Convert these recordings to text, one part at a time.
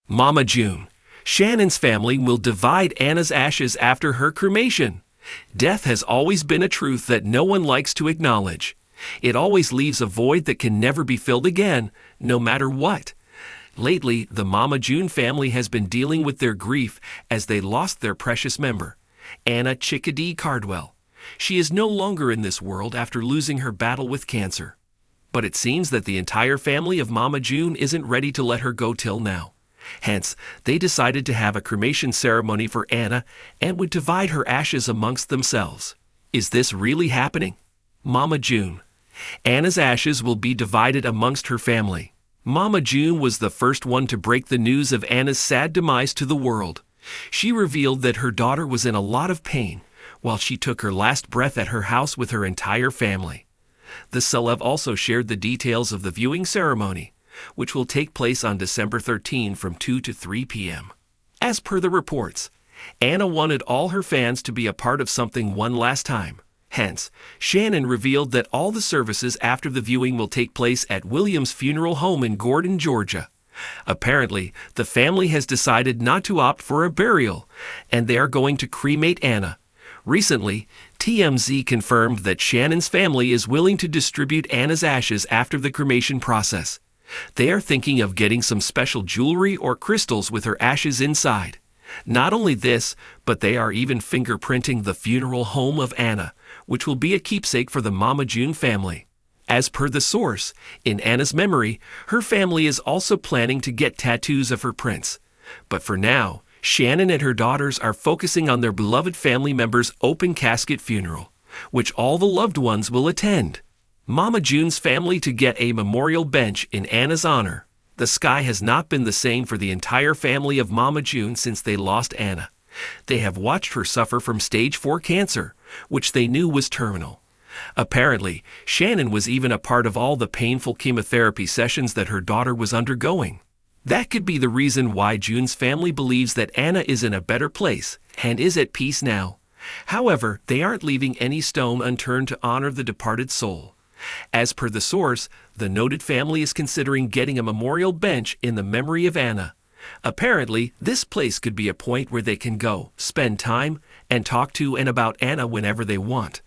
Mama June. Shannon's family will divide Anna's ashes after her cremation. Death has always been a truth that no one likes to acknowledge. It always leaves a void that can never be filled again, no matter what. Lately, the Mama June family has been dealing with their grief as they lost their precious member, Anna Chickadee Cardwell. She is no longer in this world after losing her battle with cancer. But it seems that the entire family of Mama June isn't ready to let her go till now. Hence, they decided to have a cremation ceremony for Anna and would divide her ashes amongst themselves. Is this really happening? Mama June. Anna's ashes will be divided amongst her family. Mama June was the first one to break the news of Anna's sad demise to the world. She revealed that her daughter was in a lot of pain while she took her last breath at her house with her entire family. The celeb also shared the details of the viewing ceremony, which will take place on December 13 from 2 to 3 p.m. As per the reports, Anna wanted all her fans to be a part of something one last time. Hence, Shannon revealed that all the services after the viewing will take place at Williams' funeral home in Gordon, Georgia. Apparently, the family has decided not to opt for a burial, and they are going to cremate Anna. Recently, TMZ confirmed that Shannon's family is willing to distribute Anna's ashes after the cremation process. They are thinking of getting some special jewelry or crystals with her ashes inside. Not only this, but they are even fingerprinting the funeral home of Anna, which will be a keepsake for the Mama June family. As per the source, in Anna's memory, her family is also planning to get tattoos of her prince. But for now, Shannon and her daughters are focusing on their beloved family member's open casket funeral, which all the loved ones will attend. Mama June's family to get a memorial bench in Anna's honor. The sky has not been the same for the entire family of Mama June since they lost Anna. They have watched her suffer from stage 4 cancer, which they knew was terminal. Apparently, Shannon was even a part of all the painful chemotherapy sessions that her daughter was undergoing. That could be the reason why June's family believes that Anna is in a better place and is at peace now. However, they aren't leaving any stone unturned to honor the departed soul. As per the source, the noted family is considering getting a memorial bench in the memory of Anna. Apparently, this place could be a point where they can go, spend time, and talk to and about Anna whenever they want.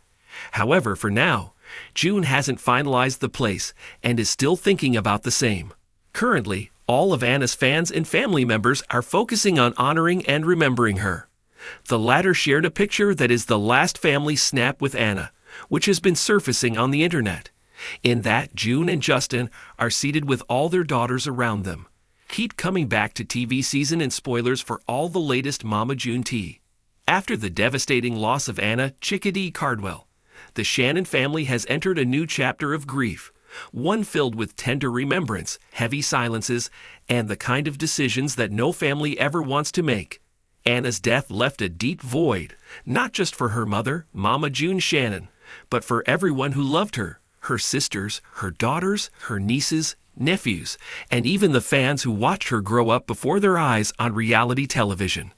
However, for now, June hasn't finalized the place and is still thinking about the same. Currently, all of Anna's fans and family members are focusing on honoring and remembering her. The latter shared a picture that is the last family snap with Anna, which has been surfacing on the internet. In that, June and Justin are seated with all their daughters around them. Keep coming back to TV season and spoilers for all the latest Mama June tea. After the devastating loss of Anna Chickadee Cardwell, the Shannon family has entered a new chapter of grief, one filled with tender remembrance, heavy silences, and the kind of decisions that no family ever wants to make. Anna's death left a deep void, not just for her mother, Mama June Shannon, but for everyone who loved her, her sisters, her daughters, her nieces, nephews, and even the fans who watched her grow up before their eyes on reality television.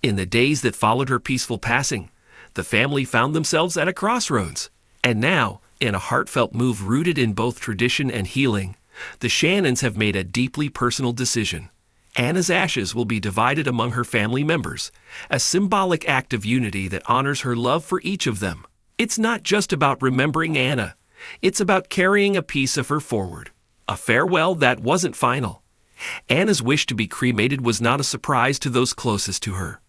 In the days that followed her peaceful passing, the family found themselves at a crossroads. And now, in a heartfelt move rooted in both tradition and healing, the Shannons have made a deeply personal decision. Anna's ashes will be divided among her family members, a symbolic act of unity that honors her love for each of them. It's not just about remembering Anna, it's about carrying a piece of her forward. A farewell that wasn't final. Anna's wish to be cremated was not a surprise to those closest to her.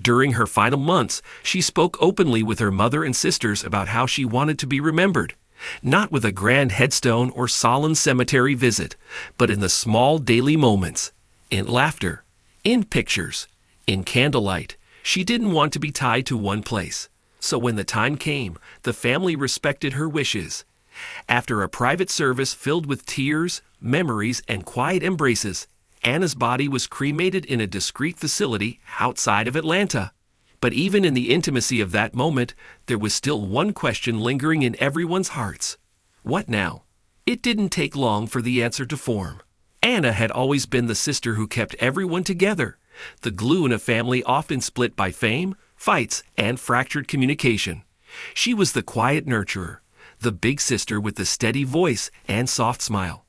During her final months, she spoke openly with her mother and sisters about how she wanted to be remembered, not with a grand headstone or solemn cemetery visit, but in the small daily moments, in laughter, in pictures, in candlelight. She didn't want to be tied to one place. So when the time came, the family respected her wishes. After a private service filled with tears, memories, and quiet embraces, Anna's body was cremated in a discreet facility outside of Atlanta. But even in the intimacy of that moment, there was still one question lingering in everyone's hearts. What now? It didn't take long for the answer to form. Anna had always been the sister who kept everyone together, the glue in a family often split by fame, fights, and fractured communication. She was the quiet nurturer, the big sister with the steady voice and soft smile.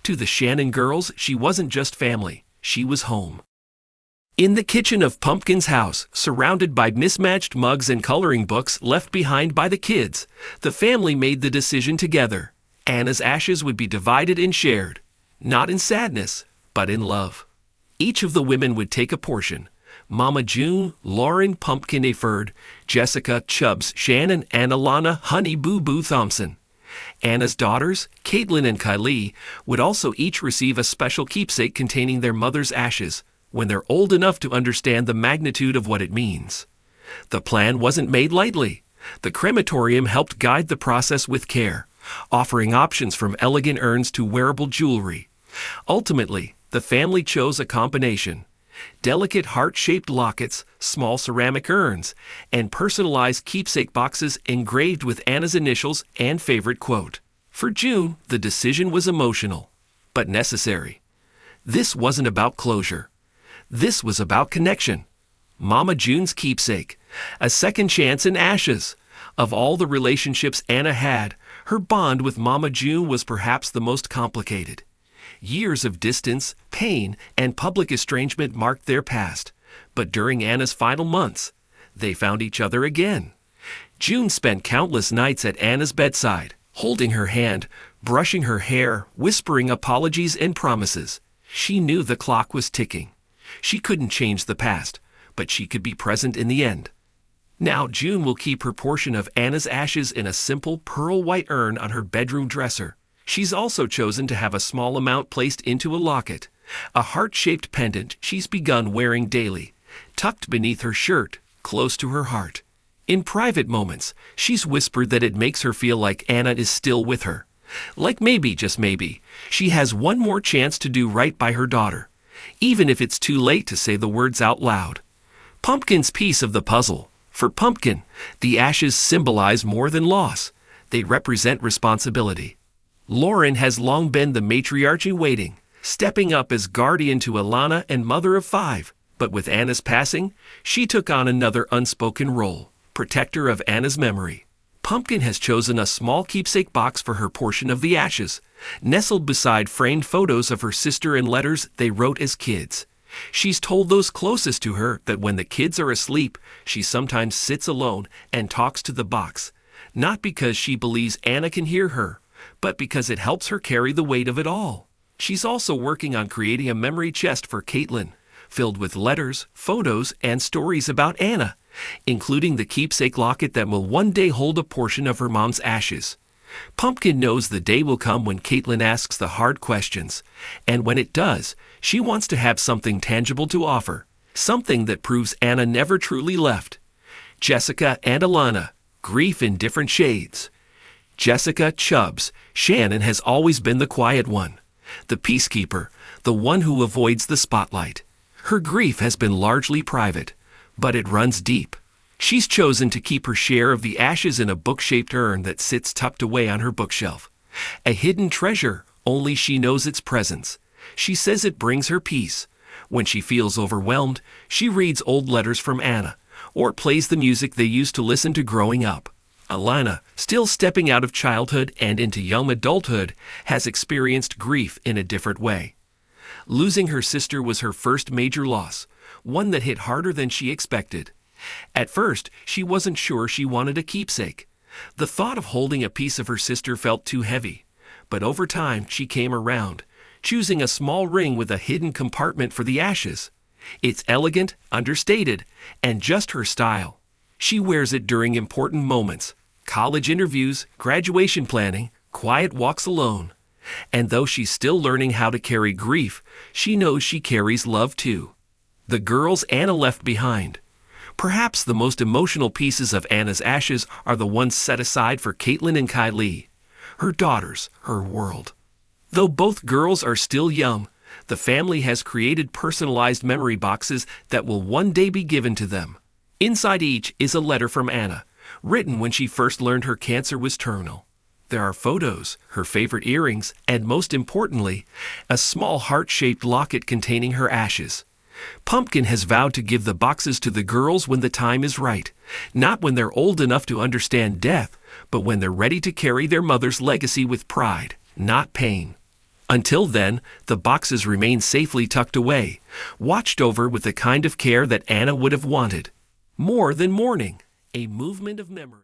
To the Shannon girls, she wasn't just family. she was home. In the kitchen of Pumpkin's house, surrounded by mismatched mugs and coloring books left behind by the kids, the family made the decision together. Anna's ashes would be divided and shared, not in sadness, but in love. Each of the women would take a portion. Mama June, Lauren Pumpkin Eford, Jessica Chubbs, Shannon, and Alana Honey Boo Boo Thompson. Anna's daughters, Caitlin and Kylie, would also each receive a special keepsake containing their mother's ashes when they're old enough to understand the magnitude of what it means. The plan wasn't made lightly. The crematorium helped guide the process with care, offering options from elegant urns to wearable jewelry. Ultimately, the family chose a combination: delicate heart-shaped lockets, small ceramic urns, and personalized keepsake boxes engraved with Anna's initials and favorite quote. For June, the decision was emotional, but necessary. This wasn't about closure. This was about connection. Mama June's keepsake, a second chance in ashes. Of all the relationships Anna had, her bond with Mama June was perhaps the most complicated. Years of distance, pain, and public estrangement marked their past, but during Anna's final months, they found each other again. June spent countless nights at Anna's bedside, holding her hand, brushing her hair, whispering apologies and promises. She knew the clock was ticking. She couldn't change the past, but she could be present in the end. Now June will keep her portion of Anna's ashes in a simple pearl-white urn on her bedroom dresser. She's also chosen to have a small amount placed into a locket, a heart-shaped pendant she's begun wearing daily, tucked beneath her shirt, close to her heart. In private moments, she's whispered that it makes her feel like Anna is still with her. Like maybe, just maybe, she has one more chance to do right by her daughter, even if it's too late to say the words out loud. Pumpkin's piece of the puzzle. For Pumpkin, the ashes symbolize more than loss. They represent responsibility. Lauren has long been the matriarch in waiting, stepping up as guardian to Alana and mother of 5. But with Anna's passing, she took on another unspoken role, protector of Anna's memory. Pumpkin has chosen a small keepsake box for her portion of the ashes, nestled beside framed photos of her sister and letters they wrote as kids. She's told those closest to her that when the kids are asleep, she sometimes sits alone and talks to the box, not because she believes Anna can hear her, but because it helps her carry the weight of it all. She's also working on creating a memory chest for Caitlin, filled with letters, photos, and stories about Anna, including the keepsake locket that will one day hold a portion of her mom's ashes. Pumpkin knows the day will come when Caitlin asks the hard questions, and when it does, she wants to have something tangible to offer, something that proves Anna never truly left. Jessica and Alana, grief in different shades. Jessica Chubbs, Shannon has always been the quiet one, the peacekeeper, the one who avoids the spotlight. Her grief has been largely private, but it runs deep. She's chosen to keep her share of the ashes in a book-shaped urn that sits tucked away on her bookshelf. A hidden treasure, only she knows its presence. She says it brings her peace. When she feels overwhelmed, she reads old letters from Anna, or plays the music they used to listen to growing up. Alana, still stepping out of childhood and into young adulthood, has experienced grief in a different way. Losing her sister was her first major loss, one that hit harder than she expected. At first, she wasn't sure she wanted a keepsake. The thought of holding a piece of her sister felt too heavy, but over time she came around, choosing a small ring with a hidden compartment for the ashes. It's elegant, understated, and just her style. She wears it during important moments, college interviews, graduation planning, quiet walks alone. And though she's still learning how to carry grief, she knows she carries love too. The girls Anna left behind. Perhaps the most emotional pieces of Anna's ashes are the ones set aside for Caitlin and Kylie, her daughters, her world. Though both girls are still young, the family has created personalized memory boxes that will one day be given to them. Inside each is a letter from Anna, written when she first learned her cancer was terminal. There are photos, her favorite earrings, and most importantly, a small heart-shaped locket containing her ashes. Pumpkin has vowed to give the boxes to the girls when the time is right, not when they're old enough to understand death, but when they're ready to carry their mother's legacy with pride, not pain. Until then, the boxes remain safely tucked away, watched over with the kind of care that Anna would have wanted. More than mourning, a movement of memory.